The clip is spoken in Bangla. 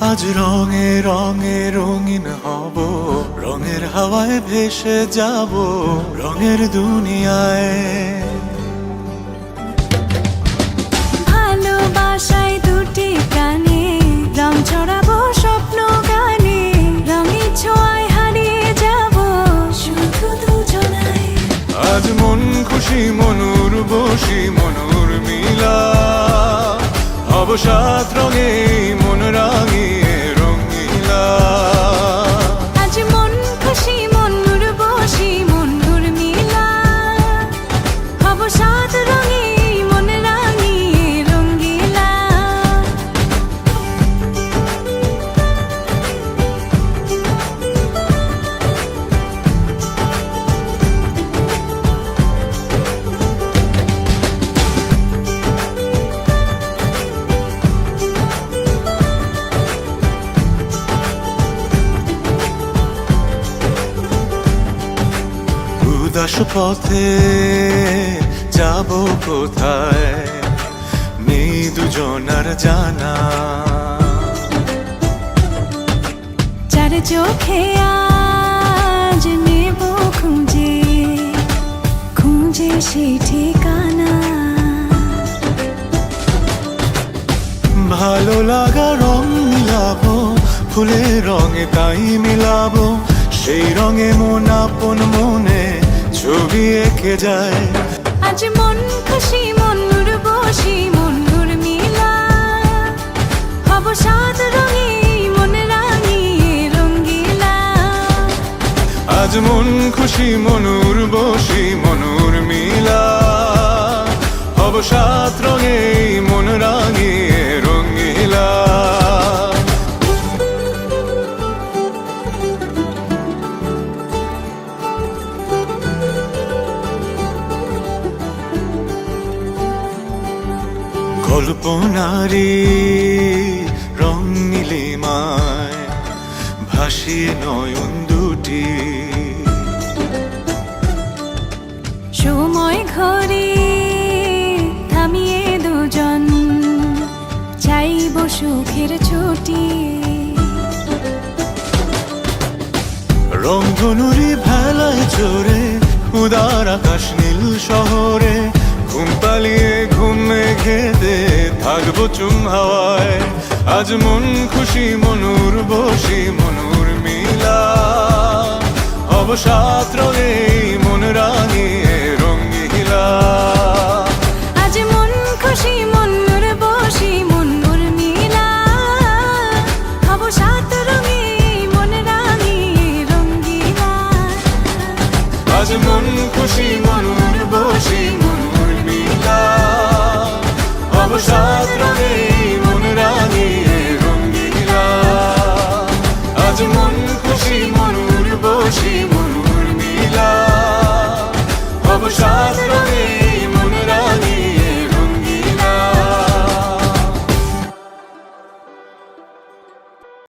আজ রঙে রঙে রঙিন হব, রঙের হাওয়ায় ভেসে যাব রঙের দুনিয়ায়। ভালোবাসায় দুটি প্রাণে রং ছড়াবো স্বপ্ন গানে, রঙের ছোঁয়ায় হারিয়ে যাব শুধু দুজনায়। আজ মন খুশি মনুর বসি মনুর মিলা, হব সাত রঙে মন রাঙিয়ে রঙিলা। আজ মন খুশি মনুর বসি মনুর মিলা, হব সাত রঙে মন রাঙিয়ে রঙ্গিলা। উদাস পথে যাব কোথায় নেই দুজনার জানা, চার চোখে আজ নেব খুঁজে খুঁজে সেই ঠিকানা। ভালো লাগা রং মিলাবো ফুলের রঙে তাই মিলাবো, সেই রঙে মন আপন মনে ছবি এঁকে যায়। আজ মন খুশি মনুর বসি মনুর মিলা, হব সাত রঙে মন রাঙিয়ে রঙ্গিলা। আজ মন খুশি মনুর বসি মনুর মিলা, হব সাত রঙে মন রাঙিয়ে রঙিলা। কল্পনারি রং নীলিমায় ভাসিয়ে নয়ন দুটি, সময় ঘরে থামিয়ে দুজন চাইব সুখের ছুটি। রংধনুরি ভেলায় চড়ে উদার আকাশ নীল শহরে, ঘুম পালিয়ে ঘুম মেঘেতে থাকবো চুম হাওয়ায়। আজ মন খুশি মনুর বসি মনুর মিলা, হব সাত রঙে মন রাঙিয়ে রঙ্গিলা। আজ মন খুশি মনুর বসি মনুর মিলা, হব সাত রঙে মন রাঙিয়ে রঙ্গিলা। আজ মন খুশি মনুর বসি মনুর মিলা, হব সাত রঙে মন রাঙিয়ে রঙ্গিলা। আজ মন খুশি মনুর বসি মনুর মিলা, হব সাত রঙে